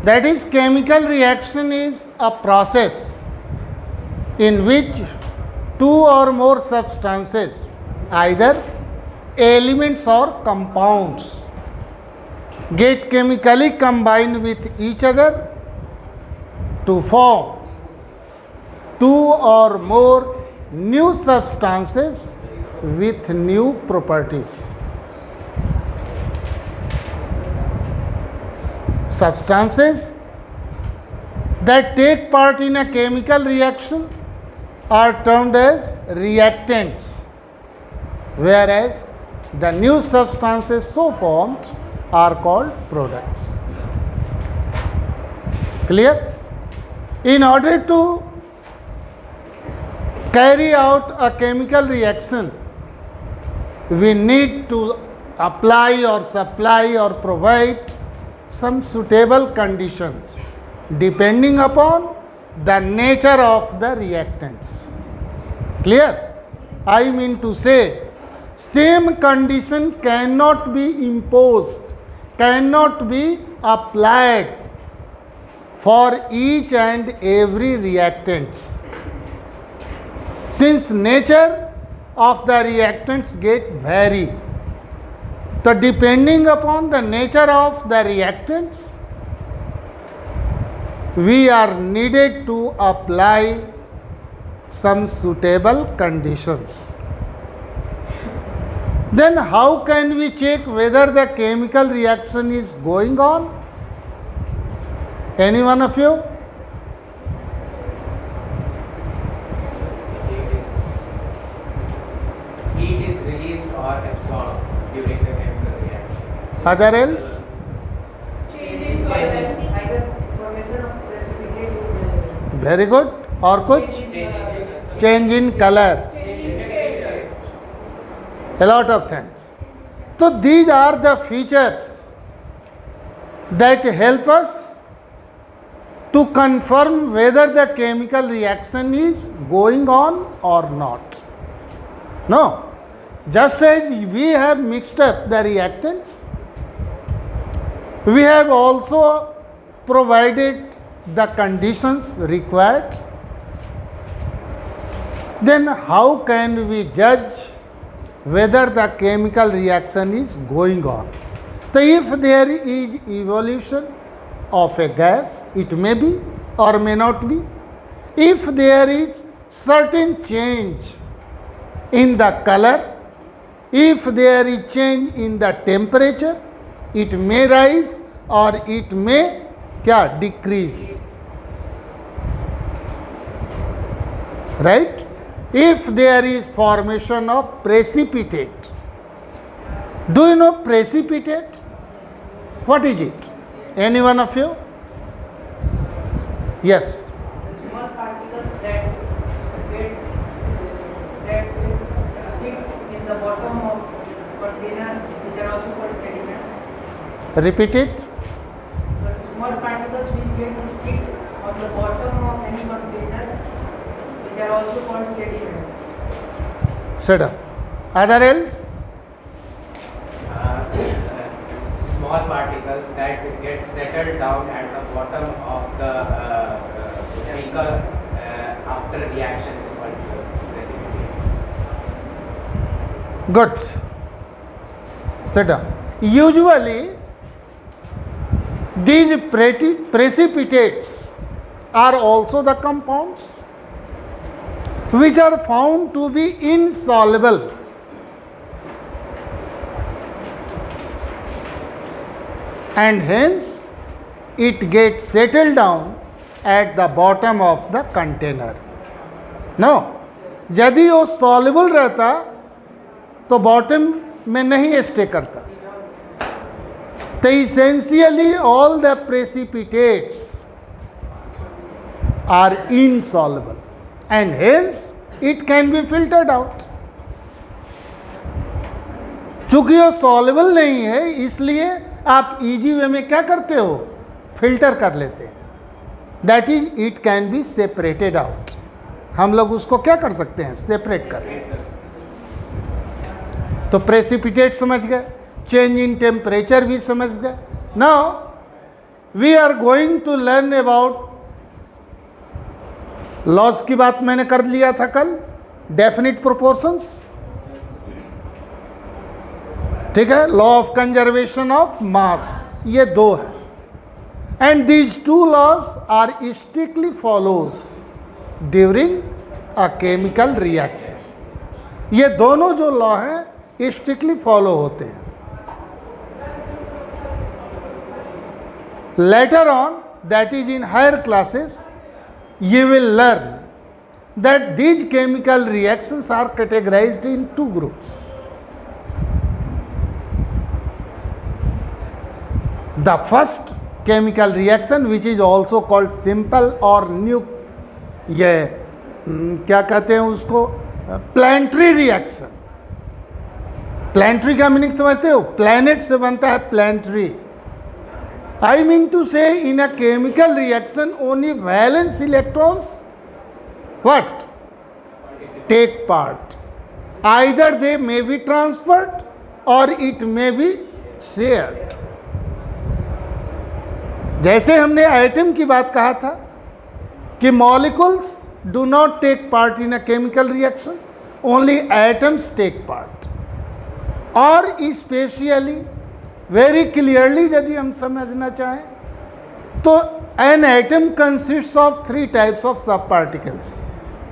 That is, chemical reaction is a process in which two or more substances, either elements or compounds, get chemically combined with each other to form two or more new substances with new properties. Substances that take part in a chemical reaction are termed as reactants, whereas the new substances so formed are called products. Clear? In order to carry out a chemical reaction, we need to apply or supply or provide some suitable conditions depending upon the nature of the reactants. Clear? I mean to say, same condition cannot be imposed, cannot be applied for each and every reactants, since nature of the reactants get vary. So depending upon the nature of the reactants, we are needed to apply some suitable conditions. Then how can we check whether the chemical reaction is going on? Any one of you? Heat is released or absorbed during the chemical reaction. Other else? Either formation of precipitate is Very good. और कुछ? Change in color. A lot of things. So these are the features that help us to confirm whether the chemical reaction is going on or not. No, just as we have mixed up the reactants, we have also provided the conditions required. Then how can we judge whether the chemical reaction is going on? So if there is evolution of a gas, it may be or may not be. If there is certain change in the color, if there is change in the temperature, it may rise or it may decrease. Right? If there is formation of precipitate. Do you know precipitate? What is it? Any one of you? Yes. small particles that stick in the bottom of container, which are also called sediments. Repeat it. The small particles which get stick on the bottom of any container, which are also called sediments. Shut up. Other else? Small particles that get settled down at the bottom of the beaker after reaction is called precipitates. Good. Sit down. Usually, these precipitates are also the compounds which are found to be insoluble. And hence, it gets settled down at the bottom of the container. No, यदि वो soluble रहता तो bottom में नहीं stay करता. So essentially all the precipitates are insoluble and hence it can be filtered out. चूंकि वो soluble नहीं है इसलिए आप इजी वे में क्या करते हो, फिल्टर कर लेते हैं. That is it can be separated out. हम लोग उसको क्या कर सकते हैं, सेपरेट कर लें. तो प्रेसिपिटेट समझ गए, चेंज इन टेम्परेचर भी समझ गए. Now we are going to learn about laws की बात मैंने कर लिया था कल, डेफिनिट प्रोपोर्शंस, ठीक है, law of conservation of mass, ये दो है। And these two laws are strictly follows during a chemical reaction. ये दोनों जो लॉ हैं स्ट्रिक्टली फॉलो होते हैं। Later on, that is in higher classes, you will learn that these chemical reactions are categorized in two groups. The first chemical reaction, which is also called simple or ये क्या कहते हैं उसको, planetary reaction. Planetary का meaning समझते हो? Planet से बनता है planetary. I mean to say, in a chemical reaction, only valence electrons what? Take part. Either they may be transferred or it may be shared. जैसे हमने एटम की बात कहा था कि molecules do not take part in a chemical reaction, only atoms take part. और especially very clearly यदि हम समझना चाहें तो an atom consists of three types of sub particles,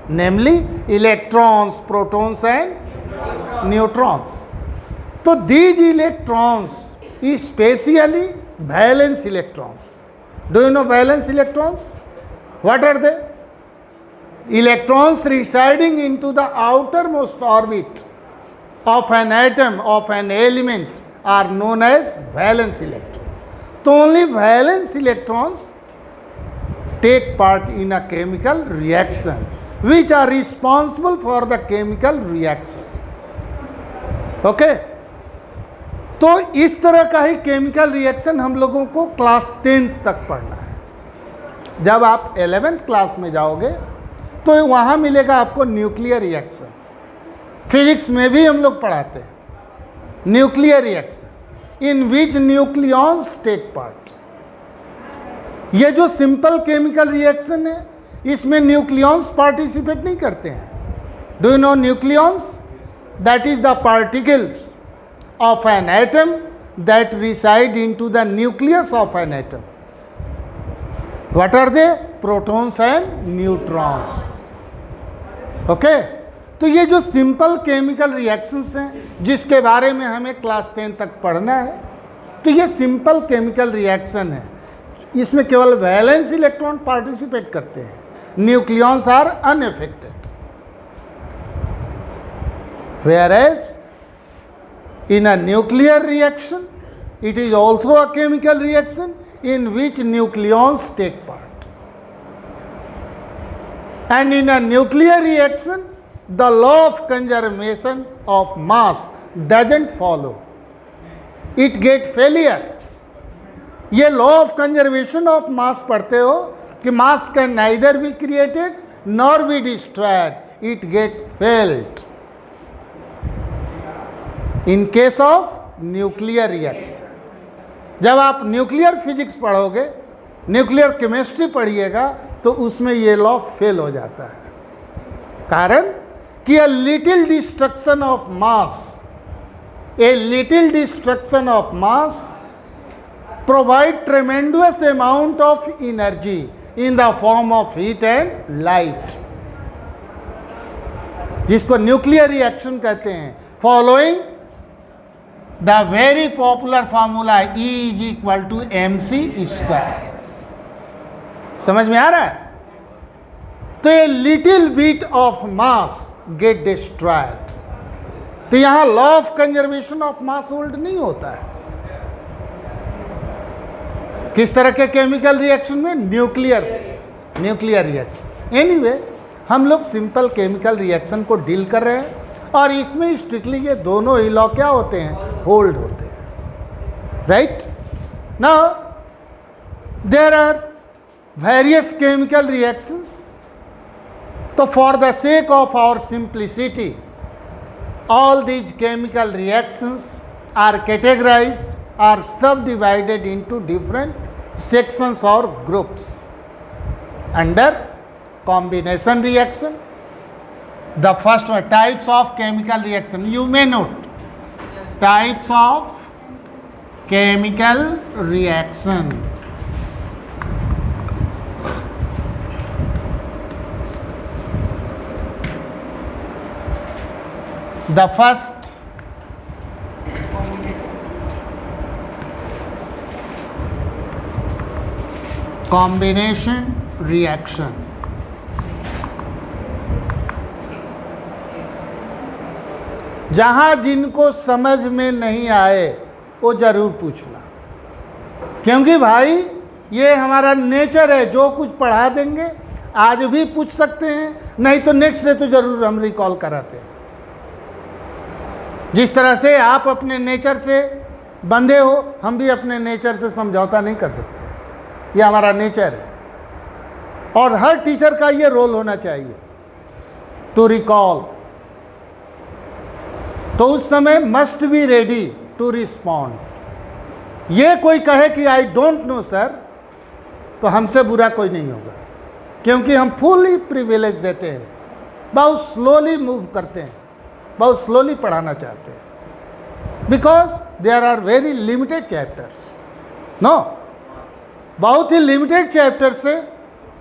namely electrons, protons and neutrons. तो these electrons specially valence electrons. Do you know valence electrons? What are they? Electrons residing into the outermost orbit of an atom, of an element, are known as valence electron. So only valence electrons take part in a chemical reaction, which are responsible for the chemical reaction. Okay? तो इस तरह का ही chemical reaction हम लोगों को class 10 तक पढ़ना है। जब आप 11th क्लास में जाओगे तो वहाँ मिलेगा आपको न्यूक्लियर रिएक्शन। फिजिक्स में भी हम लोग पढ़ाते हैं nuclear reaction, in which nucleons take part. ये जो सिंपल केमिकल रिएक्शन है इसमें न्यूक्लियॉन्स पार्टिसिपेट नहीं करते हैं। Do you know nucleons? That is the particles of an atom that reside into the nucleus of an atom. What are they? Protons and neutrons. Okay, तो ये जो simple chemical reactions हैं जिसके बारे में हमें क्लास 10 तक पढ़ना है, तो ये सिंपल केमिकल रिएक्शन है। इसमें केवल वैलेंस इलेक्ट्रॉन पार्टिसिपेट करते हैं, nucleons are unaffected. Whereas in a nuclear reaction it is also a chemical reaction in which nucleons take part. And in a nuclear reaction the law of conservation of mass doesn't follow, it get failure. ये law of conservation of mass पढ़ते हो कि mass can neither be created nor be destroyed, it get failed in case of nuclear reaction. जब आप nuclear physics पढ़ोगे, nuclear chemistry पढ़िएगा तो उसमें ये लॉ फेल हो जाता है। कारण कि a little destruction of mass, a little destruction of mass provide tremendous amount of energy in the form of heat and light, जिसको न्यूक्लियर रिएक्शन कहते हैं, following the very popular formula E is equal to mc square. समझ में आ रहा है? तो ये little bit of mass get destroyed. तो यहां law of conservation of mass hold नहीं होता है। किस तरह के केमिकल रिएक्शन में? Nuclear reaction. एनीवे, हम लोग सिंपल केमिकल रिएक्शन को डील कर रहे हैं और इसमें स्ट्रिक्टली ये दोनों ही लॉ क्या होते हैं? होल्ड होते हैं। Right? Now there are various chemical reactions. तो for the sake of our simplicity, all these chemical reactions are categorized or subdivided into different sections or groups under combination reaction. The first one, types of chemical reaction. You may note types of chemical reaction. The first combination reaction. जहाँ जिनको समझ में नहीं आए वो ज़रूर पूछना, क्योंकि भाई ये हमारा नेचर है, जो कुछ पढ़ा देंगे आज भी पूछ सकते हैं, नहीं तो नेक्स्ट डे तो ज़रूर हम रिकॉल कराते हैं। जिस तरह से आप अपने नेचर से बंधे हो, हम भी अपने नेचर से समझौता नहीं कर सकते, ये हमारा नेचर है। और हर टीचर का ये रोल होना चाहिए टू रिकॉल। तो उस समय must be ready to respond. ये कोई कहे कि आई डोंट नो सर, तो हमसे बुरा कोई नहीं होगा, क्योंकि हम फुली प्रिविलेज देते हैं, बहुत स्लोली मूव करते हैं, बहुत स्लोली पढ़ाना चाहते हैं, because there are very limited chapters. No, बहुत ही लिमिटेड चैप्टर्स है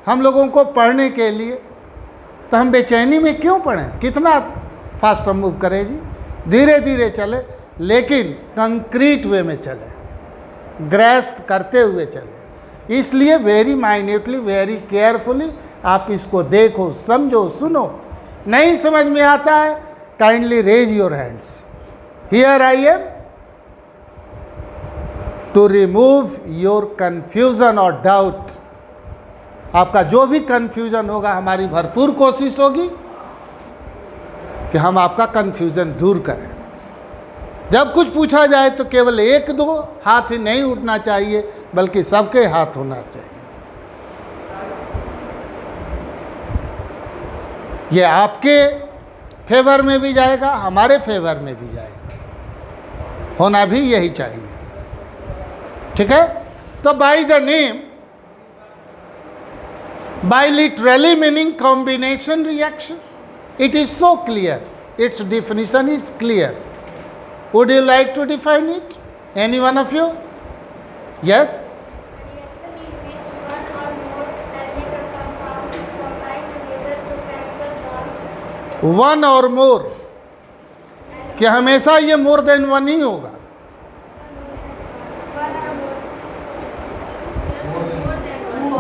हम लोगों को पढ़ने के लिए, तो हम बेचैनी में क्यों पढ़ें? कितना फास्ट हम मूव करें जी? धीरे धीरे चले, लेकिन कंक्रीट वे में चले, ग्रैस्प करते हुए चले। इसलिए वेरी माइन्यूटली, वेरी केयरफुली आप इसको देखो, समझो, सुनो। नहीं समझ में आता है, kindly raise your hands. Here I am to remove your confusion और डाउट। आपका जो भी कन्फ्यूजन होगा, हमारी भरपूर कोशिश होगी कि हम आपका कन्फ्यूजन दूर करें। जब कुछ पूछा जाए तो केवल एक दो हाथ ही नहीं उठना चाहिए, बल्कि सबके हाथ होना चाहिए। ये आपके फेवर में भी जाएगा, हमारे फेवर में भी जाएगा, होना भी यही चाहिए। ठीक है? तो by the name, by literally meaning combination reaction, it is so clear, its definition is clear. Would you like to define it? Any one of you? Yes? Reaction in which one or more element or compound combine together through chemical bonds. One or more, कि हमेशा ये more than one ही होगा। One or more.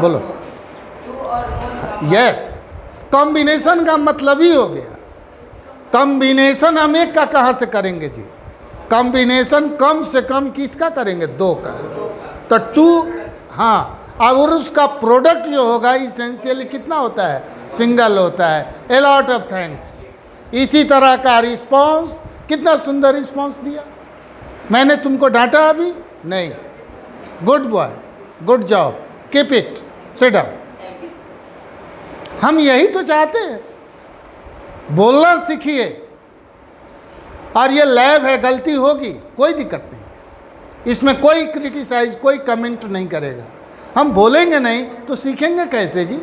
बोलो। Yes, combination का मतलब ही हो गया। Combination हम एक का कहाँ से करेंगे जी? कॉम्बिनेशन कम से कम किसका करेंगे? दो का। तो टू, हाँ, और उसका प्रोडक्ट जो होगा इसेंशियली कितना होता है? सिंगल होता है। A lot of thanks. इसी तरह का रिस्पॉन्स, कितना सुंदर रिस्पॉन्स दिया। मैंने तुमको डांटा अभी नहीं? Good boy, good job, keep it, sit down. हम यही तो चाहते हैं, बोलना सीखिए। और ये लैब है, गलती होगी, कोई दिक्कत नहीं, इसमें कोई क्रिटिसाइज, कोई कमेंट नहीं करेगा। हम बोलेंगे नहीं तो सीखेंगे कैसे जी?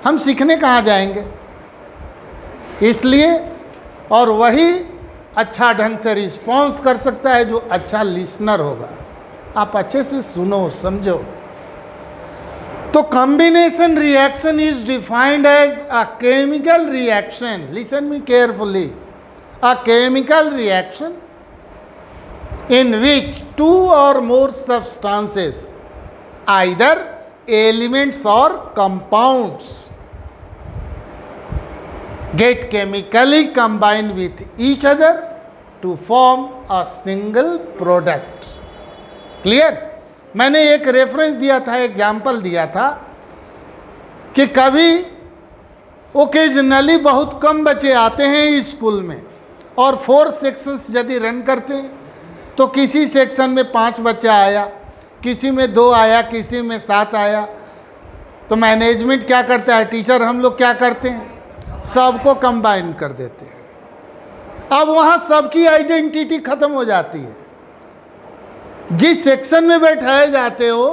हम सीखने कहाँ जाएंगे? इसलिए, और वही अच्छा ढंग से रिस्पॉन्स कर सकता है जो अच्छा लिसनर होगा। आप अच्छे से सुनो, समझो। तो combination reaction is defined as a chemical reaction. Listen me carefully. A chemical reaction in which two or more substances, either elements or compounds, get chemically combined with each other to form a single product. Clear? मैंने एक reference दिया था, example दिया था कि कभी occasionally बहुत कम बच्चे आते हैं स्कूल में, और 4 सेक्शंस यदि रन करते हैं, तो किसी सेक्शन में 5 बच्चा आया, किसी में 2 आया, किसी में 7 आया, तो मैनेजमेंट क्या करता है, टीचर हम लोग क्या करते हैं, सबको कंबाइन कर देते हैं। अब वहाँ सबकी आइडेंटिटी खत्म हो जाती है। जिस सेक्शन में बैठाए जाते हो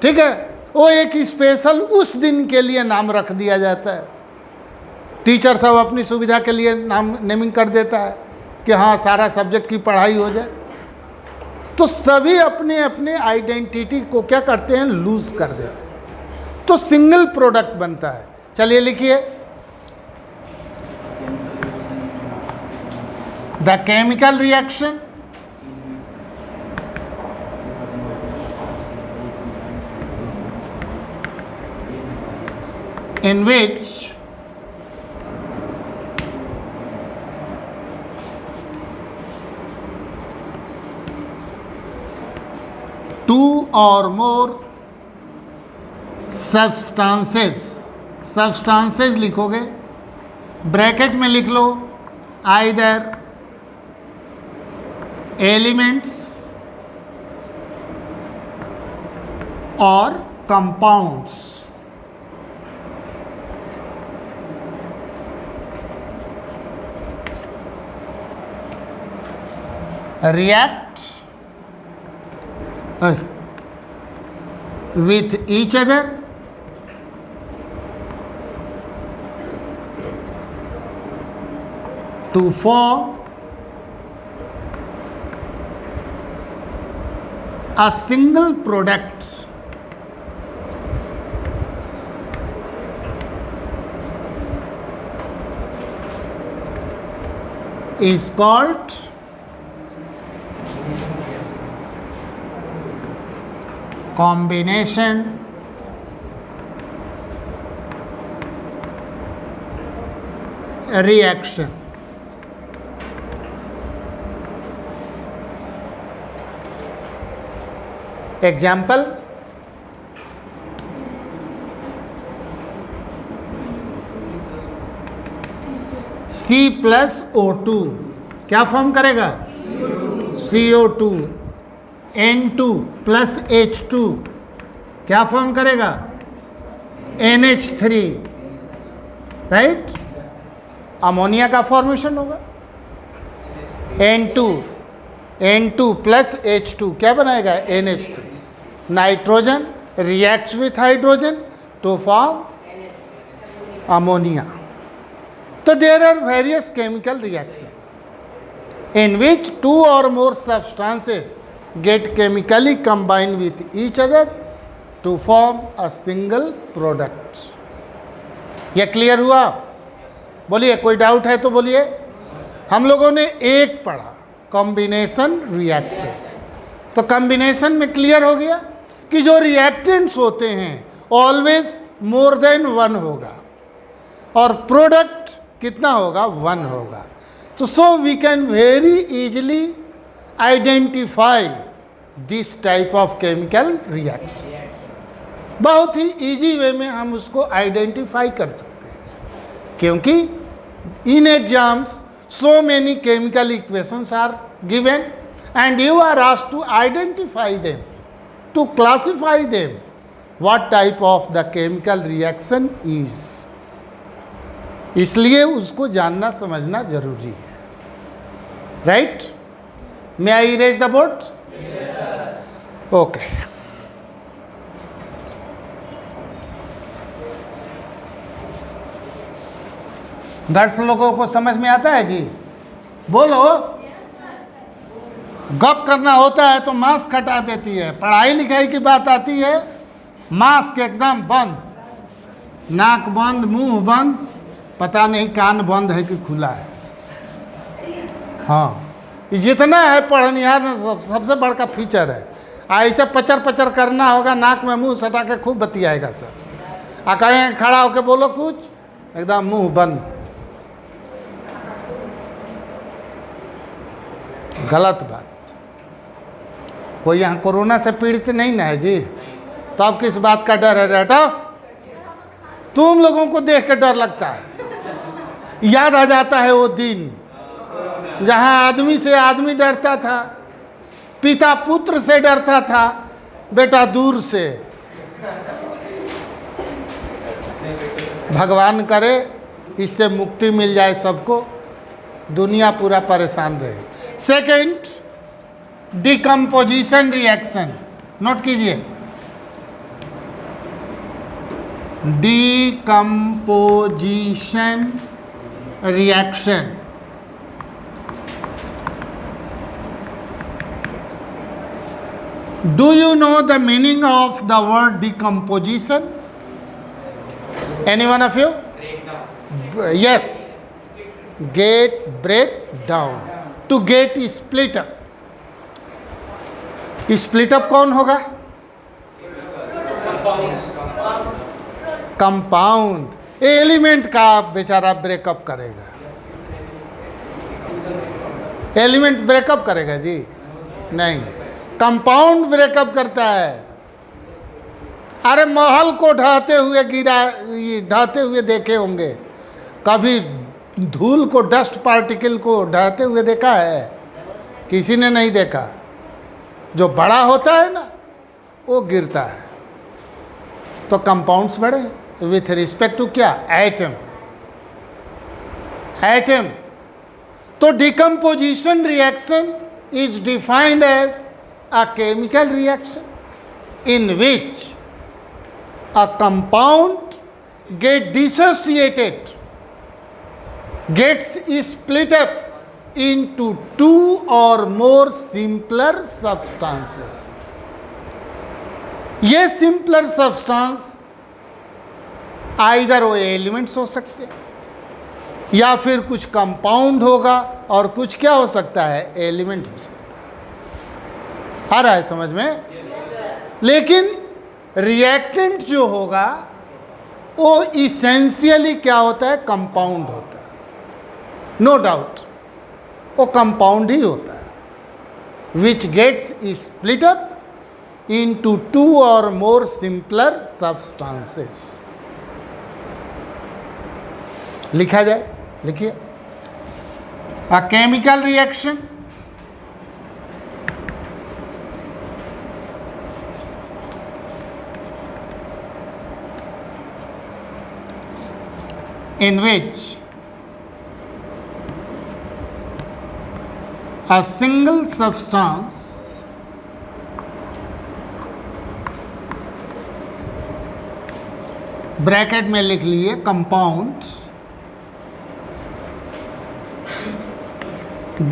ठीक है, वो एक स्पेशल उस दिन के लिए नाम रख दिया जाता है। टीचर सब अपनी सुविधा के लिए नाम नेमिंग कर देता है कि हाँ सारा सब्जेक्ट की पढ़ाई हो जाए। तो सभी अपने अपने आइडेंटिटी को क्या करते हैं, लूज कर देते हैं, तो सिंगल प्रोडक्ट बनता है। चलिए लिखिए, the chemical reaction in which two or more substances लिखोगे, ब्रैकेट में लिख लो either elements or compounds react with each other to form a single product is called combination reaction. Example, C plus O2 क्या form करेगा, CO2, N2 plus H2 क्या form करेगा, NH3, right. Ammonia का formation होगा, N2 plus H2 क्या बनाएगा, NH3। Nitrogen reacts with hydrogen to form ammonia. तो there are various chemical reaction in which two और more substances get chemically combined with each other to form a single product। यह clear हुआ? बोलिए, कोई doubt है तो बोलिए। हम लोगों ने एक पढ़ा कॉम्बिनेशन रिएक्शन, तो कॉम्बिनेशन में क्लियर हो गया कि जो रिएक्टेंट्स होते हैं ऑलवेज मोर देन वन होगा और प्रोडक्ट कितना होगा, वन होगा। तो so we can very easily identify this type of chemical reaction. बहुत ही इजी वे में हम उसको आइडेंटिफाई कर सकते हैं, क्योंकि in exams so many chemical equations are given and you are asked to identify them, to classify them, what type of the chemical reaction is. इसलिए उसको जानना समझना जरूरी है, right. May I erase the board? Yes, sir. Okay. Girls लोगों को समझ में आता है जी? बोलो। गप करना होता है तो मास्क हटा देती है, पढ़ाई लिखाई की बात आती है मास्क एकदम बंद, नाक बंद, मुंह बंद, पता नहीं कान बंद है कि खुला है। हाँ, जितना है पढ़निहार में सबसे बड़का फीचर है। ऐसे पचर पचर करना होगा, नाक में मुंह सटा के खूब बतियाएगा सर। आ कहें खड़ा होके बोलो कुछ, एकदम मुंह बंद, गलत बात। कोई यहाँ कोरोना से पीड़ित नहीं ना है जी, तो अब किस बात का डर है? बेटा तुम लोगों को देख के डर लगता है, याद आ जाता है वो दिन जहाँ आदमी से आदमी डरता था, पिता पुत्र से डरता था, बेटा दूर से। भगवान करे इससे मुक्ति मिल जाए सबको, दुनिया पूरा परेशान रहे। सेकंड, डिकम्पोजिशन रिएक्शन, नोट कीजिए। decomposition reaction. Do you know the meaning of the word decomposition? Any one of you? Breakdown. Yes. Get break down. To get split up. Split up कौन होगा? कंपाउंड। एलिमेंट का बेचारा breakup करेगा। Element breakup करेगा जी? नहीं, compound breakup करता है। अरे महल को ढाते हुए देखे होंगे, कभी धूल को, डस्ट पार्टिकल को ढाते हुए देखा है? किसी ने नहीं देखा। जो बड़ा होता है ना, वो गिरता है। तो कंपाउंड्स बड़े विथ रिस्पेक्ट टू क्या? एटम। एटम। तो decomposition reaction is defined as a chemical reaction in which a compound get dissociated, gets split up into two or more simpler substances. ये simpler substance either वो elements हो सकते हैं या फिर कुछ कंपाउंड होगा और कुछ क्या हो सकता है? एलिमेंट हो सकता है। आ रहा है समझ में? लेकिन रिएक्टेंट जो होगा वो इसेंशियली क्या होता है? कंपाउंड होता है। नो डाउट वो कंपाउंड ही होता है, which gets split up into two और मोर सिंपलर सब्सटेंसेस। लिखा जाए, लिखिए। A chemical reaction in which a single substance bracket में लिख लिए compound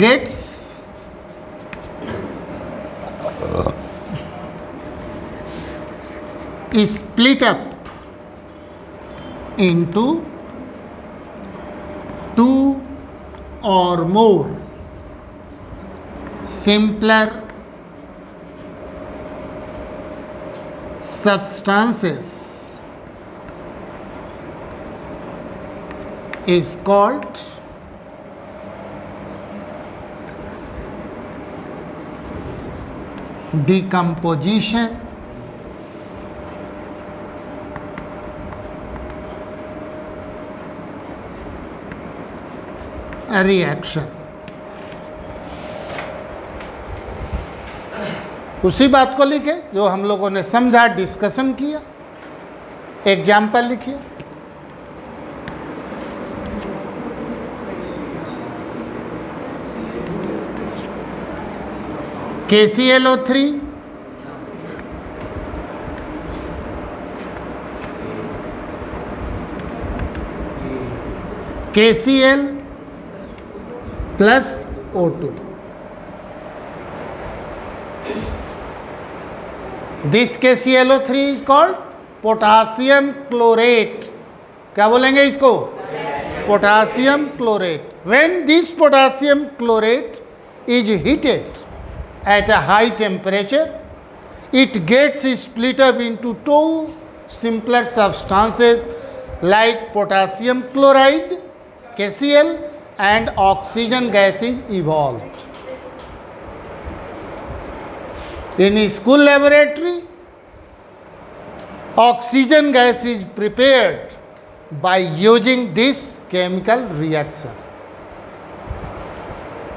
gets split up into two or more simpler substances is called decomposition reaction. उसी बात को लिखे जो हम लोगों ने समझा, डिस्कशन किया। एग्जाम्पल लिखिए। KClO3 KCl plus O2. This KClO3 is called potassium chlorate. क्या बोलेंगे इसको? Potassium chlorate. When this potassium chlorate is heated at a high temperature, it gets split up into two simpler substances like potassium chloride KCl and oxygen gas is evolved. In a school laboratory, oxygen gas is prepared by using this chemical reaction.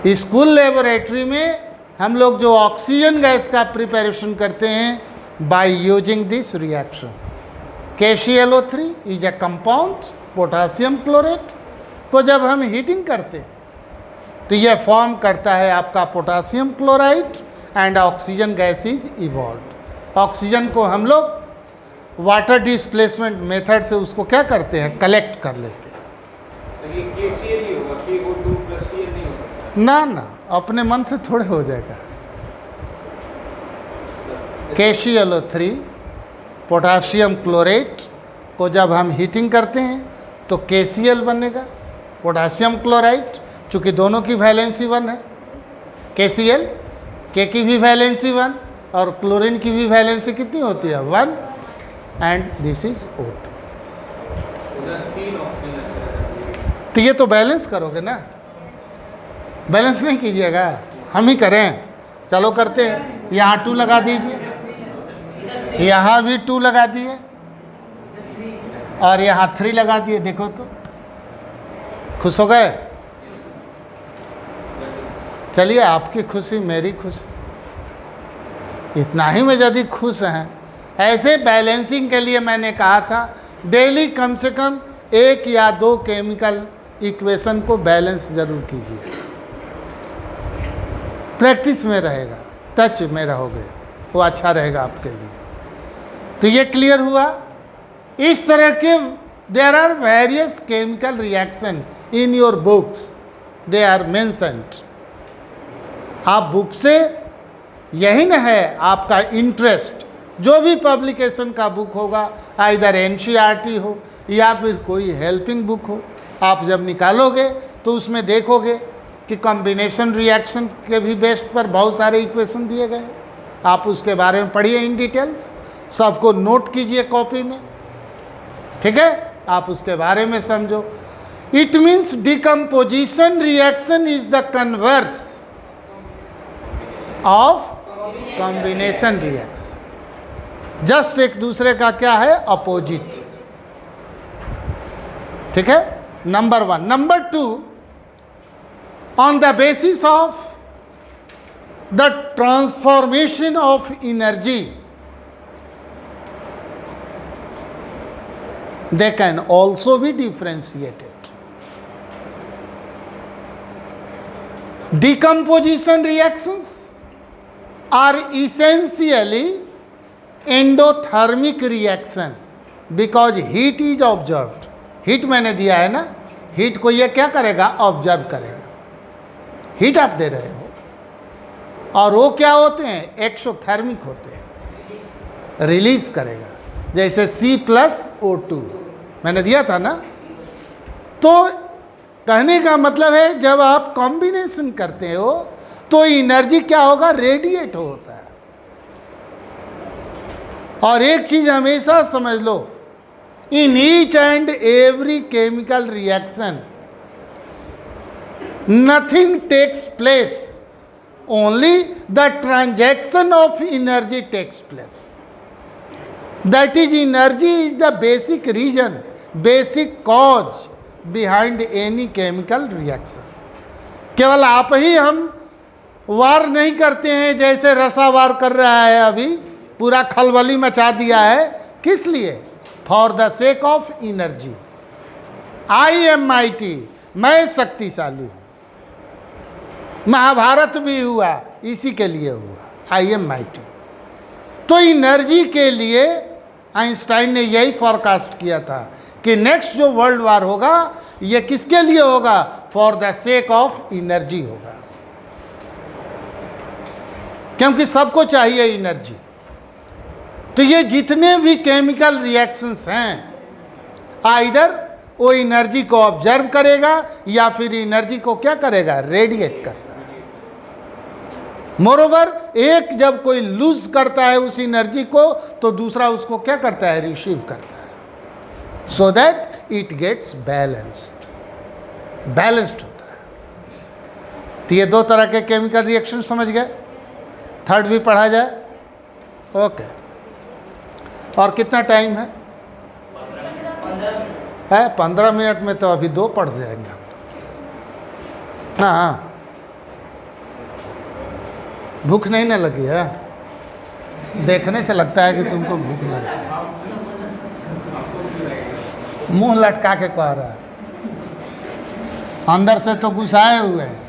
School laboratory में हम लोग जो oxygen gas का preparation करते हैं by using this reaction. KClO3 is a compound potassium chlorate को जब हम हीटिंग करते तो यह फॉर्म करता है आपका potassium chloride and oxygen gas is evolve. Oxygen को हम लोग वाटर डिस्प्लेसमेंट मेथड से उसको क्या करते हैं, कलेक्ट कर लेते हैं। सर ये KCl ही होगा, KO2 + Cl नहीं हो सकता। ना ना, अपने मन से थोड़े हो जाएगा। KClO3 पोटासियम क्लोरेट को जब हम हीटिंग करते हैं तो KCl बनेगा, पोटासियम क्लोराइड, चूँकि दोनों की वैलेंसी 1 है। KCl, K की भी वैलेंसी 1 और क्लोरीन की भी वैलेंसी कितनी होती है, 1, एंड दिस इज O2। उधर 3 ऑक्सीजन है। तो ये तो बैलेंस करोगे ना, बैलेंस नहीं कीजिएगा, हम ही करें। चलो करते हैं। यहाँ 2 लगा दीजिए, यहाँ भी 2 लगा दिए और यहाँ 3 लगा दिए। देखो तो खुश हो गए। चलिए, आपकी खुशी मेरी खुशी, इतना ही में यदि खुश हैं। ऐसे बैलेंसिंग के लिए मैंने कहा था डेली कम से कम 1 या 2 केमिकल इक्वेशन को बैलेंस जरूर कीजिए। प्रैक्टिस में रहेगा, टच में रहोगे, वो अच्छा रहेगा आपके लिए। तो ये क्लियर हुआ। इस तरह के there are various chemical reaction in your books, they are mentioned. आप बुक से यही न है आपका इंटरेस्ट, जो भी पब्लिकेशन का बुक होगा, आइदर NCERT हो या फिर कोई हेल्पिंग बुक हो, आप जब निकालोगे तो उसमें देखोगे कि कॉम्बिनेशन रिएक्शन के भी बेस्ट पर बहुत सारे इक्वेशन दिए गए। आप उसके बारे में पढ़िए इन डिटेल्स, सबको नोट कीजिए कॉपी में, ठीक है। आप उसके बारे में समझो। It means decomposition reaction is the converse of combination reaction. Just एक दूसरे का क्या है, अपोजिट, ठीक है। Number 1। Number 2, on the basis of the transformation of energy, they can also be differentiated. Decomposition reactions are essentially endothermic reaction because heat is observed. Heat मैंने दिया है ना, हीट को ये क्या करेगा, ऑब्जर्व करेगा। हीट आप दे रहे हो और वो क्या होते हैं, एक्सोथर्मिक होते हैं, रिलीज करेगा। जैसे C+O2 मैंने दिया था ना। तो कहने का मतलब है जब आप कॉम्बिनेशन करते हो तो एनर्जी क्या होगा, रेडिएट होता है। और एक चीज हमेशा समझ लो, in each and every chemical reaction nothing takes place, only the transaction of energy takes place. That is, energy is the basic reason, basic cause behind any chemical reaction. केवल आप ही हम वार नहीं करते हैं, जैसे रसा वार कर रहा है, अभी पूरा खलबली मचा दिया है। किस लिए? For the sake of energy. I am mighty, मैं शक्तिशाली हूँ। महाभारत भी हुआ इसी के लिए हुआ, आई एम माइटी। तो एनर्जी के लिए आइंस्टाइन ने यही फोरकास्ट किया था कि नेक्स्ट जो वर्ल्ड वार होगा ये किसके लिए होगा, for the sake of energy होगा, क्योंकि सबको चाहिए एनर्जी। तो ये जितने भी केमिकल रिएक्शंस हैं, आइदर वो एनर्जी को ऑब्जर्व करेगा या फिर एनर्जी को क्या करेगा, रेडिएट करता है। मोरोवर, एक जब कोई लूज करता है उस एनर्जी को तो दूसरा उसको क्या करता है, रिसीव करता है, so that it gets balanced, balanced होता है। तो ये 2 तरह के केमिकल रिएक्शन समझ गए। थर्ड भी पढ़ा जाए, ओके। और कितना टाइम है? 15 मिनट में तो अभी 2 पढ़ जाएंगे हम। हाँ, भूख नहीं ना लगी है? देखने से लगता है कि तुमको भूख लगी। मुंह लटका के कह रहा है, अंदर से तो गुस्साए हुए हैं।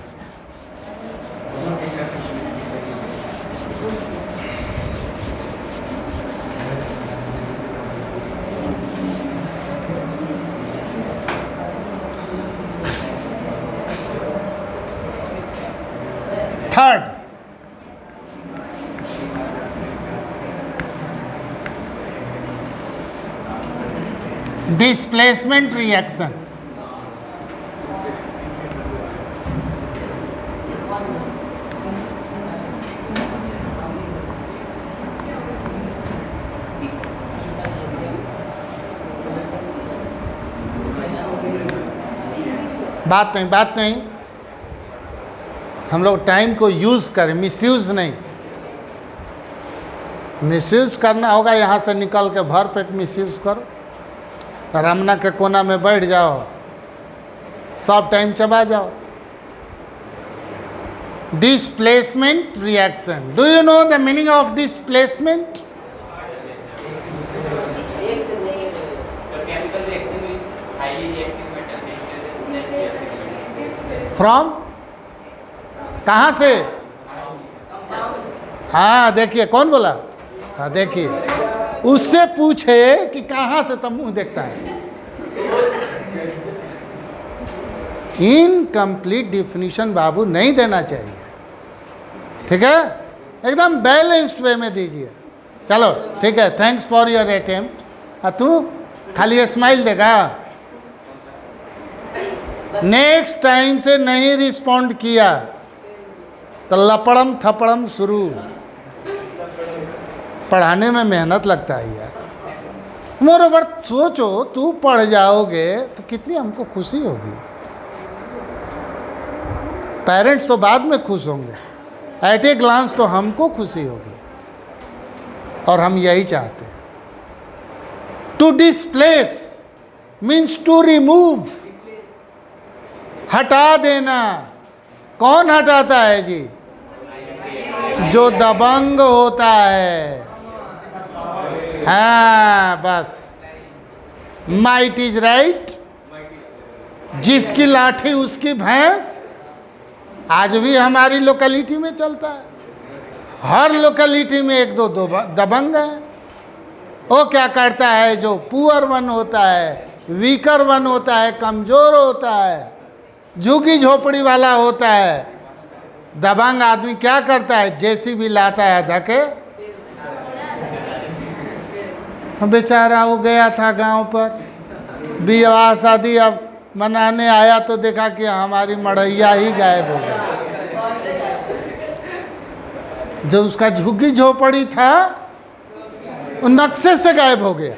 Displacement reaction. बात नहीं, हम लोग टाइम को यूज़ करें, मिसयूज़ नहीं। मिसयूज़ करना होगा, यहाँ से निकल के भर पेट मिसयूज़ करो, रमना के कोना में बैठ जाओ, सब टाइम चबा जाओ। Displacement reaction, do you know the meaning of displacement? From, कहाँ से? हाँ देखिए, कौन बोला? हाँ देखिए, उससे पूछे कि कहाँ से, तब मुंह देखता है। इनकम्प्लीट डिफिनीशन बाबू नहीं देना चाहिए, ठीक है? एकदम बैलेंस्ड वे में दीजिए। चलो ठीक है, थैंक्स फॉर योर अटेम्प्ट। तू खाली स्माइल देगा, नेक्स्ट टाइम से नहीं रिस्पॉन्ड किया तो लपड़म थपड़म शुरू। पढ़ाने में मेहनत लगता है यार। मोरोवर सोचो, तू पढ़ जाओगे तो कितनी हमको खुशी होगी। पेरेंट्स तो बाद में खुश होंगे, एट ए ग्लांस तो हमको खुशी होगी, और हम यही चाहते हैं। To displace means to remove, हटा देना। कौन हटाता है जी? जो दबंग होता है। हाँ बस, माइट इज राइट, जिसकी लाठी उसकी भैंस। आज भी हमारी लोकेलिटी में चलता है, हर लोकेलिटी में एक दो दबंग है। वो क्या करता है? जो पुअर वन होता है, वीकर वन होता है, कमज़ोर होता है, झुग्गी झोपड़ी वाला होता है, दबंग आदमी क्या करता है? जेसीबी लाता है धके। बेचारा हो गया था गांव पर, विवाह शादी अब मनाने आया तो देखा कि हमारी मड़ैया ही गायब हो गई। जो उसका झुग्गी झोपड़ी था वो नक्शे से गायब हो गया।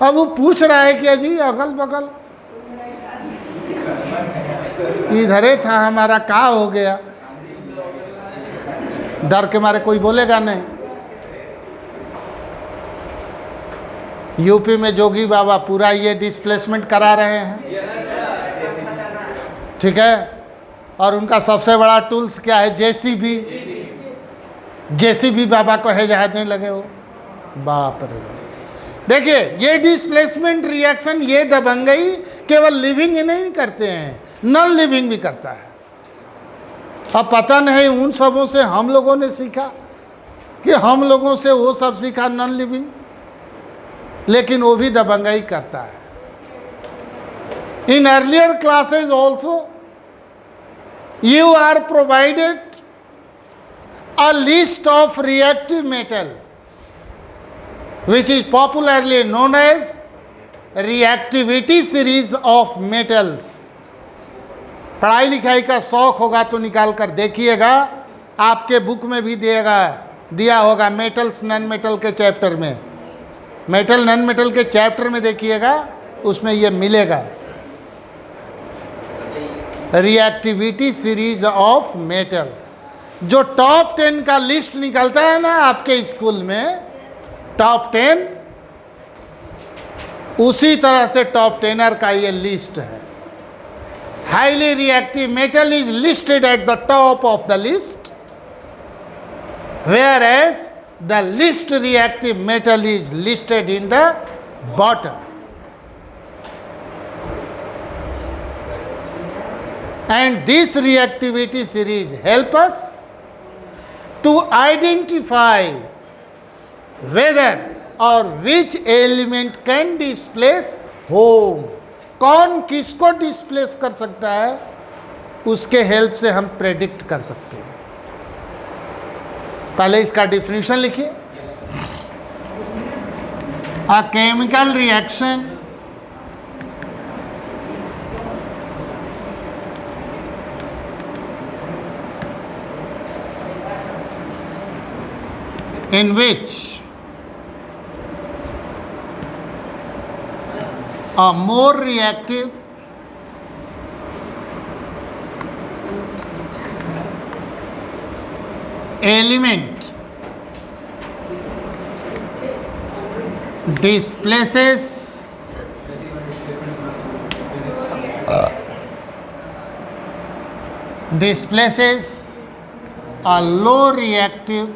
अब वो पूछ रहा है कि अजी अगल बगल इधरे था हमारा, का हो गया? डर के मारे कोई बोलेगा नहीं। यूपी में जोगी बाबा पूरा ये डिस्प्लेसमेंट करा रहे हैं, ठीक है? और उनका सबसे बड़ा टूल्स क्या है? जेसीबी। जेसीबी बाबा को है जहाजने लगे हो, बाप रे। देखिए, ये डिस्प्लेसमेंट रिएक्शन, ये दबंगई केवल लिविंग ही नहीं करते हैं, नॉन लिविंग भी करता है। अब पता नहीं उन सबों से हम लोगों ने सीखा कि हम लोगों से वो सब सीखा नॉन लिविंग, लेकिन वो भी दबंगई करता है। In earlier classes also you are provided a list of reactive metal which is popularly known as reactivity series of metals। पढ़ाई लिखाई का शौक होगा तो निकाल कर देखिएगा, आपके बुक में भी दिया होगा मेटल्स नॉन मेटल के चैप्टर में। मेटल नॉन मेटल के चैप्टर में देखिएगा, उसमें ये मिलेगा। Reactivity series of metals. जो टॉप 10 का लिस्ट निकलता है ना आपके स्कूल में, टॉप 10, उसी तरह से टॉप 10 का ये लिस्ट है। Highly reactive metal is listed at the top of the list, whereas the least reactive metal is listed in the bottom. And this reactivity series help us to identify whether or which element can displace whom। कौन किसको displace कर सकता है, उसके help से हम predict कर सकते हैं। पहले इसका डिफिनीशन लिखिए। A chemical reaction in which a more reactive element displaces a low reactive,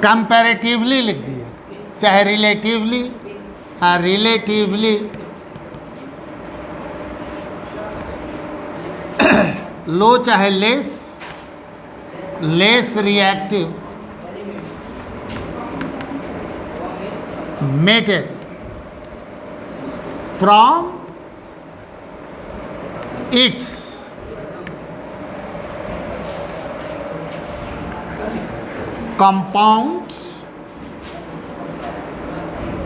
comparatively लिख दिया, चाहे रिलेटिवली, हाँ रिलेटिवली लो चाहे less reactive metal from its compounds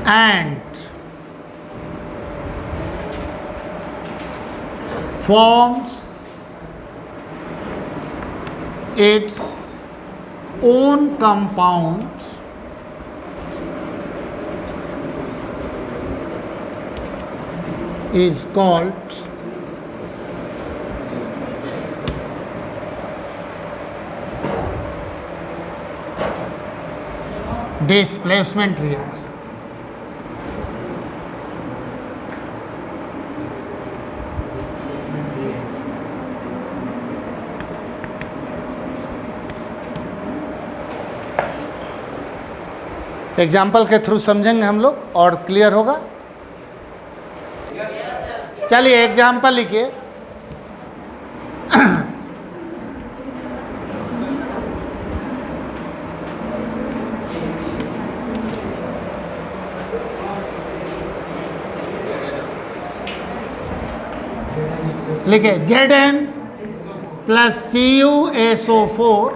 and forms its own compounds is called displacement reaction. Example के through समझेंगे हम लोग और क्लियर होगा। चलिए एग्जाम्पल लिखिए। लिखे Zn प्लस CuSO4।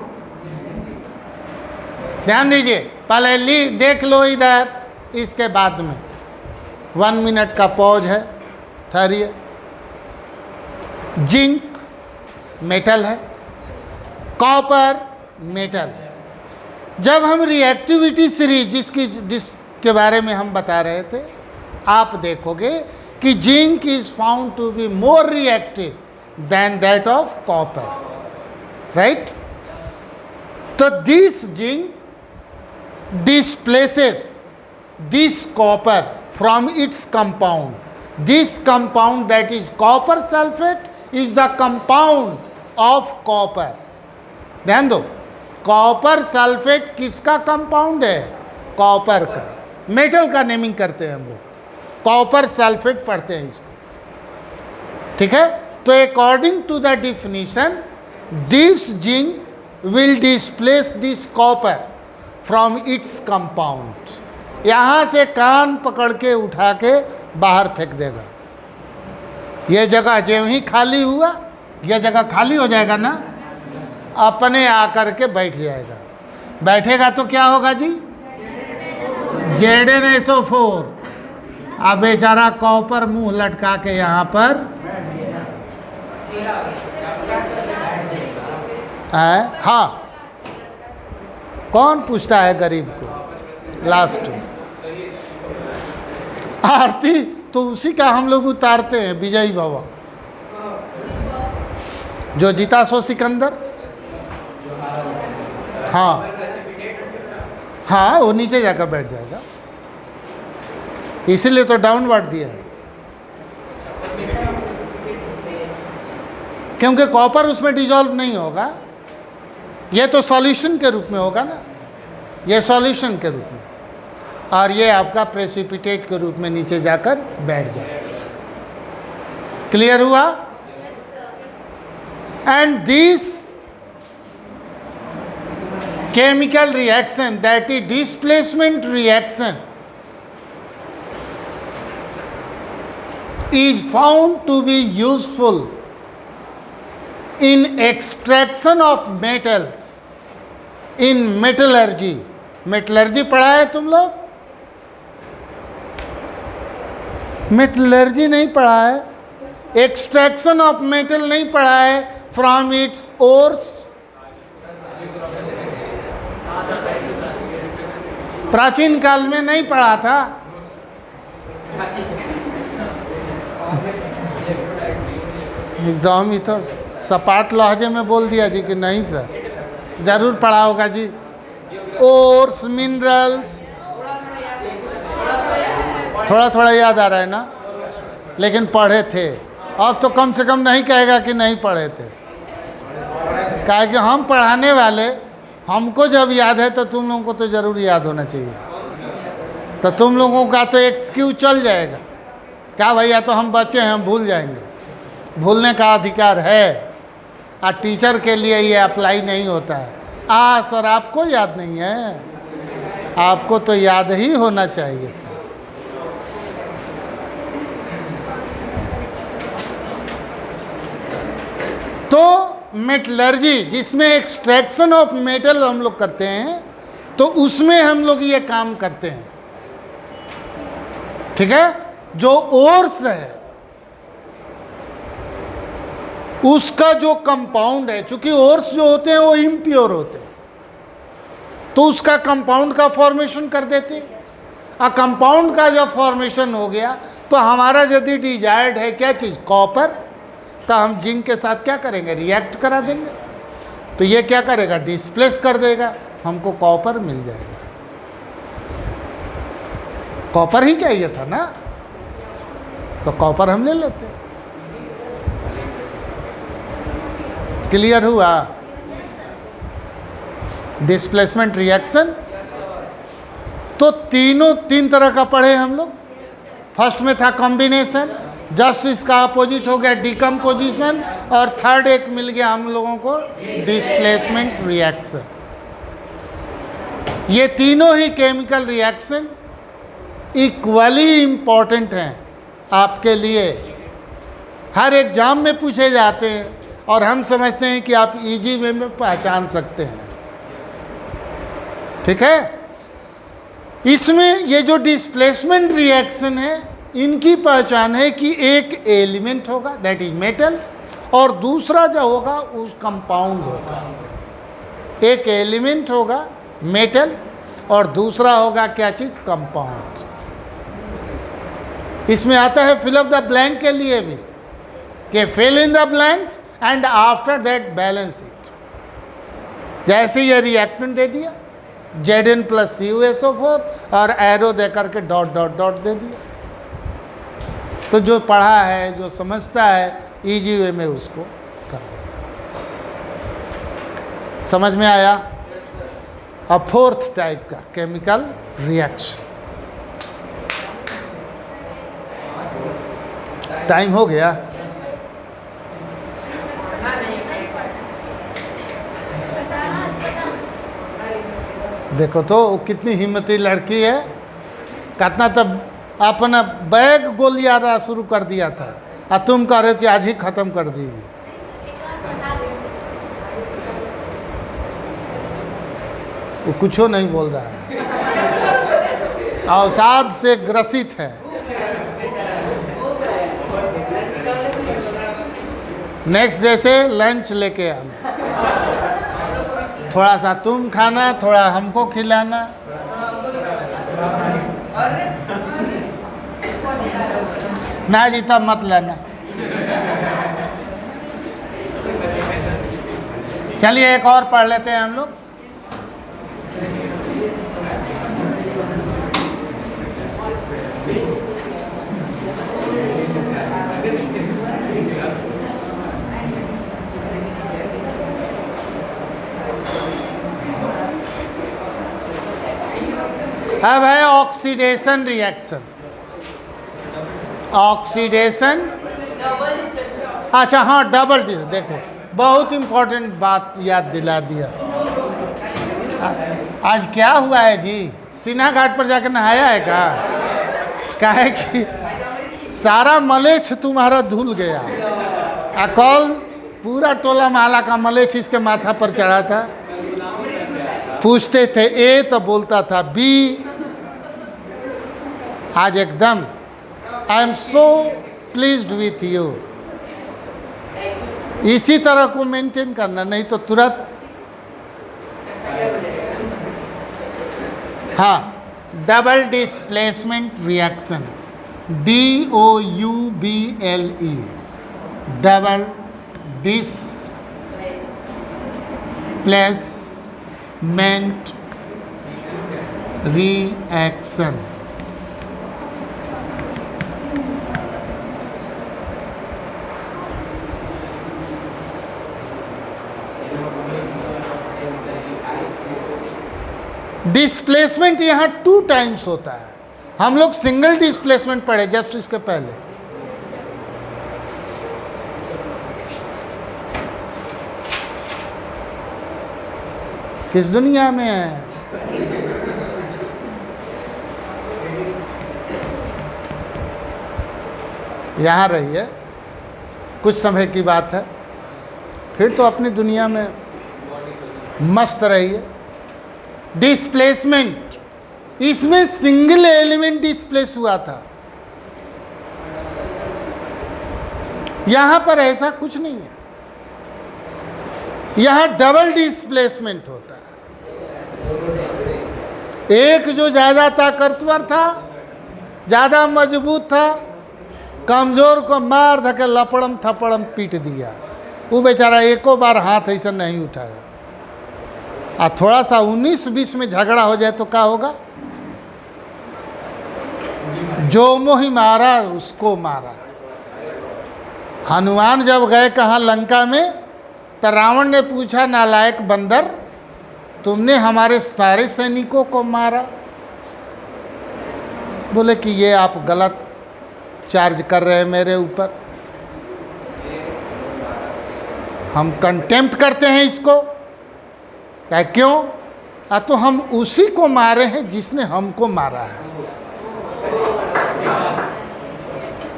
ध्यान दीजिए, पहले देख लो इधर, इसके बाद में 1 मिनट का पॉज है, ठहरिए। जिंक मेटल है, कॉपर मेटल। जब हम रिएक्टिविटी सीरीज जिसके बारे में हम बता रहे थे, आप देखोगे कि zinc is found to be more reactive than that of copper, right. तो this zinc displaces this copper from its compound. This compound, that is copper sulfate, is the compound of copper. ध्यान दो, copper sulphate किसका compound है? Copper का। Metal का naming करते हैं हम लोग, कॉपर सल्फेट पढ़ते हैं इसको, ठीक है। तो according to the definition, this zinc will displace this copper from its compound. यहाँ से कान पकड़ के उठा के बाहर फेंक देगा। ये जगह जो ही खाली हुआ, यह जगह खाली हो जाएगा ना, अपने आकर के बैठ जाएगा। बैठेगा तो क्या होगा जी? ZnSO4। अब बेचारा कॉपर मुंह लटका के यहाँ पर हाँ, कौन पूछता है गरीब को? लास्ट आरती तो उसी का हम लोग उतारते हैं, विजयी बाबा जो जीता सो सिकंदर। हाँ हाँ, वो नीचे जाकर बैठ जाएगा, इसीलिए तो डाउनवर्ड दिया है, क्योंकि कॉपर उसमें डिजॉल्व नहीं होगा। ये तो सॉल्यूशन के रूप में होगा ना, ये सॉल्यूशन के रूप में, और ये आपका प्रेसिपिटेट के रूप में नीचे जाकर बैठ जाएगा। क्लियर हुआ? And this chemical reaction, that is displacement reaction, is found to be useful in extraction of metals in metallurgy metallurgy पढ़ा है तुम लोग? मेटलर्जी नहीं पढ़ा है, एक्सट्रैक्शन ऑफ मेटल नहीं पढ़ा है फ्रॉम इट्स ओर्स, प्राचीन काल में नहीं पढ़ा था। एकदम ही तो सपाट लहजे में बोल दिया जी कि नहीं सर, जरूर पढ़ा होगा जी। ओर्स, मिनरल्स, थोड़ा थोड़ा याद आ रहा है ना, लेकिन पढ़े थे। अब तो कम से कम नहीं कहेगा कि नहीं पढ़े थे, कहा कि हम पढ़ाने वाले, हमको जब याद है तो तुम लोगों को तो ज़रूर याद होना चाहिए। तो तुम लोगों का तो एक्सक्यूज चल जाएगा, क्या भैया तो हम बच्चे हैं, हम भूल जाएंगे। भूलने का अधिकार है, और टीचर के लिए ये अप्लाई नहीं होता है। सर आपको याद नहीं है, आपको तो याद ही होना चाहिए था। तो मेटलर्जी जिसमें एक्सट्रैक्शन ऑफ मेटल हम लोग करते हैं, तो उसमें हम लोग ये काम करते हैं, ठीक है। जो ओर्स है उसका जो कंपाउंड है, चूंकि ओर्स जो होते हैं वो इम्प्योर होते हैं, तो उसका कंपाउंड का फॉर्मेशन कर देते हैं। और कंपाउंड का जब फॉर्मेशन हो गया तो हमारा यदि डिजायर्ड है क्या चीज़, कॉपर, तो हम जिंक के साथ क्या करेंगे, रिएक्ट करा देंगे। तो ये क्या करेगा, डिस्प्लेस कर देगा, हमको कॉपर मिल जाएगा। कॉपर ही चाहिए था ना, तो कॉपर हम ले लेते हैं। क्लियर हुआ? डिस्प्लेसमेंट रिएक्शन तो तीन तरह का पढ़े हम लोग। फर्स्ट में था कॉम्बिनेशन, जस्ट इसका अपोजिट हो गया डिकम्पोजिशन, और थर्ड एक मिल गया हम लोगों को डिस्प्लेसमेंट रिएक्शन। ये तीनों ही केमिकल रिएक्शन इक्वली इम्पॉर्टेंट हैं आपके लिए, हर एग्जाम में पूछे जाते हैं, और हम समझते हैं कि आप इजी वे में पहचान सकते हैं, ठीक है। इसमें ये जो डिस्प्लेसमेंट रिएक्शन है, इनकी पहचान है कि एक एलिमेंट होगा दैट इज मेटल, और दूसरा जो होगा उस कंपाउंड होगा। एक एलिमेंट होगा मेटल और दूसरा होगा क्या चीज़, कंपाउंड। इसमें आता है फिल अप द ब्लैंक के लिए भी, कि fill in the blanks and after that balance it. जैसे ये रिएक्टेंट दे दिया Zn+CuSO4 और एरो दे करके डॉट डॉट डॉट दे दिया, तो जो पढ़ा है, जो समझता है, इजी वे में उसको कर देगा। समझ में आया? अब फोर्थ टाइप का केमिकल रिएक्शन। टाइम हो गया? देखो तो कितनी हिम्मती लड़की है, कितना तब अपना बैग गोलियारा शुरू कर दिया था, और तुम कह रहे हो कि आज ही ख़त्म कर दीजिए। वो कुछ नहीं बोल रहा है, अवसाद से ग्रसित है। नेक्स्ट डे से लंच लेके आना, थोड़ा सा तुम खाना, थोड़ा हमको खिलाना। ना जी तब मत लेना। चलिए एक और पढ़ लेते हैं हम लोग। अब है ऑक्सीडेशन रिएक्शन। ऑक्सीडेशन, अच्छा हाँ, डबल डिस। देखो बहुत इंपॉर्टेंट बात याद दिला दिया। आज क्या हुआ है जी, सीना घाट पर जाकर नहाया है का? काहे कि सारा मलेच्छ तुम्हारा धुल गया। कल पूरा टोला महला का मलेच्छ इसके माथा पर चढ़ा था। पूछते थे ए तो बोलता था बी, आज एकदम I am so pleased with you. इसी तरह को मेंटेन करना, नहीं तो तुरंत हाँ। Double displacement reaction, DOUBLE, double displacement reaction. Displacement यहाँ 2 टाइम्स होता है। हम लोग सिंगल डिस्प्लेसमेंट पढ़े जस्ट इसके पहले। किस दुनिया में है? यहाँ रहिए, कुछ समय की बात है, फिर तो अपनी दुनिया में मस्त रहिए। डिस्प्लेसमेंट, इसमें सिंगल एलिमेंट डिस्प्लेस हुआ था, यहां पर ऐसा कुछ नहीं है। यहां डबल डिस्प्लेसमेंट होता है। एक जो ज्यादा ताकतवर था, ज्यादा मजबूत था, कमजोर को मार धके लपड़म थपड़म पीट दिया। वो बेचारा एको बार हाथ ऐसा नहीं उठाया। और थोड़ा सा 19-20 में झगड़ा हो जाए तो क्या होगा? जो मोही मारा उसको मारा। हनुमान जब गए कहाँ लंका में, तो रावण ने पूछा, नालायक बंदर, तुमने हमारे सारे सैनिकों को मारा? बोले कि ये आप गलत चार्ज कर रहे हैं मेरे ऊपर, हम कंटेम्प्ट करते हैं इसको। क्या क्यों? तो हम उसी को मारे हैं जिसने हमको मारा है,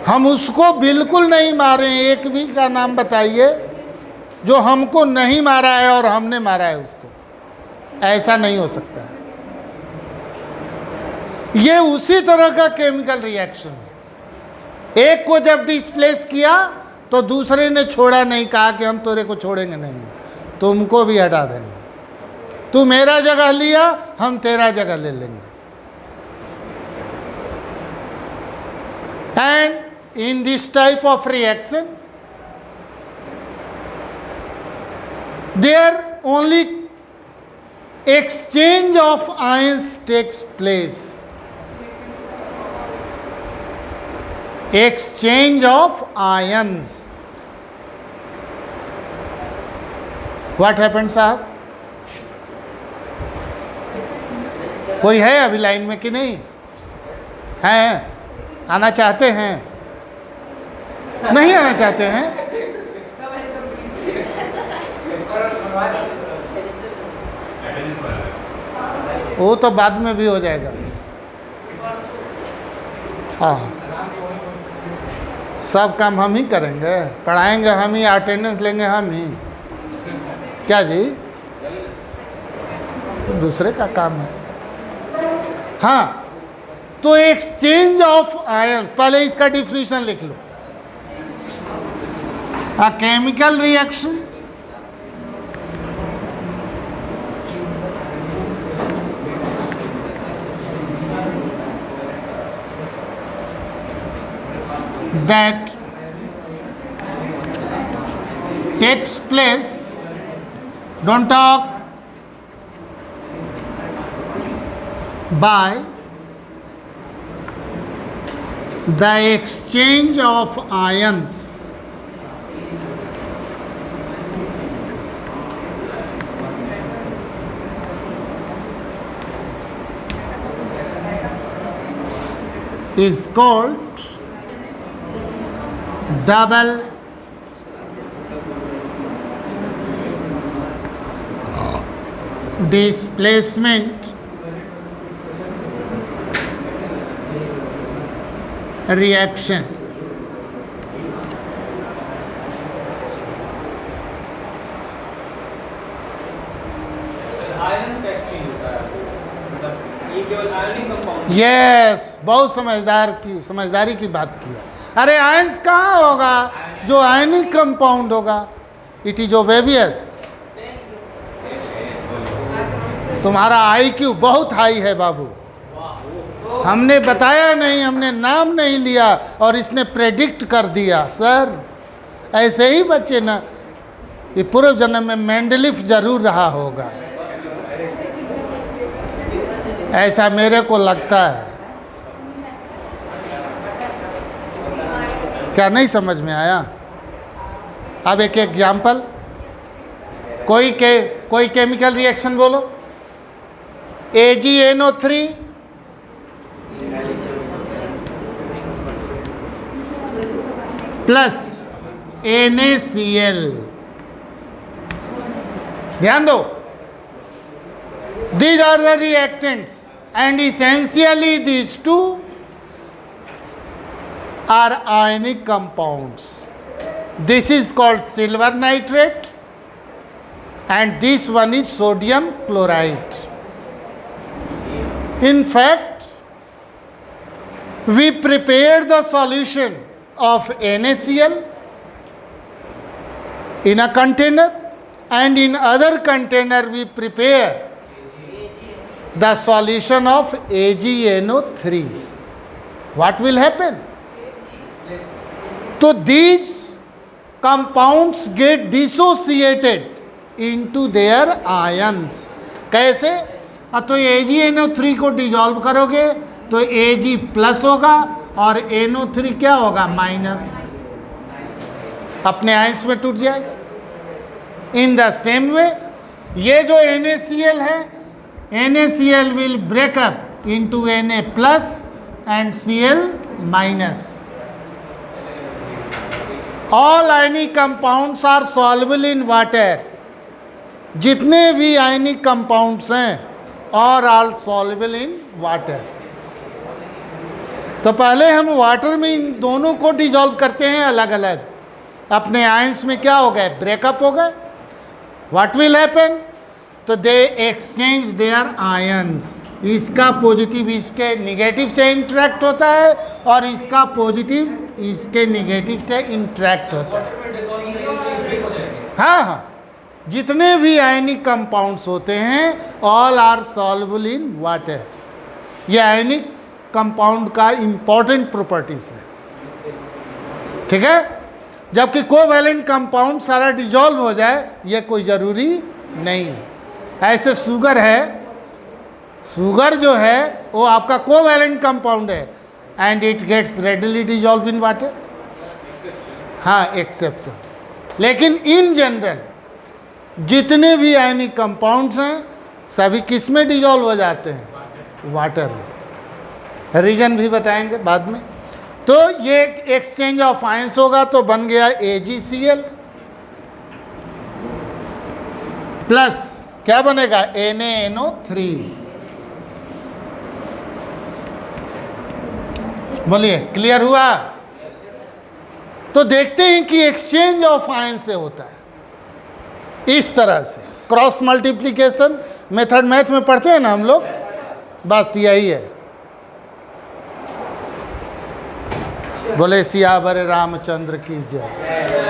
हम उसको बिल्कुल नहीं मारे हैं। एक भी का नाम बताइए जो हमको नहीं मारा है और हमने मारा है उसको। ऐसा नहीं हो सकता है। ये उसी तरह का केमिकल रिएक्शन है। एक को जब डिस्प्लेस किया तो दूसरे ने छोड़ा नहीं, कहा कि हम तेरे को छोड़ेंगे नहीं, तुमको भी हटा देंगे। तू मेरा जगह लिया, हम तेरा जगह ले लेंगे। And in this type of reaction, there only exchange of ions takes place. Exchange of ions. What happened, साहब? कोई है अभी लाइन में कि नहीं है? आना चाहते हैं? नहीं आना चाहते हैं? वो तो बाद में भी हो जाएगा। हाँ, सब काम हम ही करेंगे, पढ़ाएंगे हम ही, अटेंडेंस लेंगे हम ही। क्या जी? दूसरे का काम है। हाँ, तो एक्सचेंज ऑफ आयंस, पहले इसका डिफिनीशन लिख लो। A chemical reaction that takes place, don't talk, by the exchange of ions is called double displacement reaction. Iron का एक्सचेंज होता है, मतलब ये केवल आयनिक कंपाउंड। यस, बहुत समझदारी की बात की है। अरे आयंस कहाँ होगा जो आयनिक कंपाउंड होगा? It is obvious. तुम्हारा IQ बहुत हाई है बाबू। हमने बताया नहीं, हमने नाम नहीं लिया और इसने प्रेडिक्ट कर दिया। सर ऐसे ही बच्चे ना, ये पूर्व जन्म में मेंडलिफ जरूर रहा होगा, ऐसा मेरे को लगता है। क्या नहीं समझ में आया? अब एक एग्जाम्पल, कोई केमिकल रिएक्शन बोलो। AgNO3 plus NaCl। ध्यान दो, these are the reactants and essentially these two are ionic compounds. This is called silver nitrate and this one is sodium chloride. In fact, we prepare the solution of NaCl in a container and in other container we prepare the solution of AgNO3. What will happen? So these compounds get dissociated into their ions. कैसे? तो AgNO3 को dissolve करोगे तो Ag plus होगा और NO3 क्या होगा? Minus, अपने आयंस में टूट जाएगा। इन द सेम वे ये जो NaCl है, NaCl will break up into Na plus and Cl minus. All ionic compounds are soluble in water. जितने भी आयनिक कंपाउंड्स हैं और आल सॉल्युबल इन वाटर। तो पहले हम वाटर में इन दोनों को डिजॉल्व करते हैं अलग अलग, अपने आयंस में क्या हो गए? ब्रेकअप हो गए। What will happen? तो दे एक्सचेंज देयर आयंस। इसका पॉजिटिव इसके निगेटिव से इंटरेक्ट होता है और इसका पॉजिटिव इसके निगेटिव से इंटरेक्ट होता है। हाँ हाँ, जितने भी आयनिक कंपाउंड्स होते हैं all are soluble in water. ये आयनिक कंपाउंड का इंपॉर्टेंट प्रॉपर्टीज है, ठीक है। जबकि कोवैलेंट कंपाउंड सारा डिजॉल्व हो जाए ये कोई ज़रूरी नहीं है। ऐसे शुगर है, शुगर जो है वो आपका कोवैलेंट कंपाउंड है and it gets readily dissolve in water. हाँ, एक्सेप्शन। लेकिन इन जनरल जितने भी आयनिक कंपाउंड्स हैं सभी किस में डिजॉल्व हो जाते हैं? वाटर में। रीजन भी बताएंगे बाद में। तो ये एक्सचेंज ऑफ आयंस होगा तो बन गया AgCl प्लस क्या बनेगा? NaNO3। बोलिए, क्लियर हुआ? तो देखते हैं कि एक्सचेंज ऑफ आयन से होता है इस तरह से। क्रॉस मल्टीप्लिकेशन मेथड मैथ में पढ़ते हैं ना हम लोग, बस यही है। बोले सियावर रामचंद्र की जय।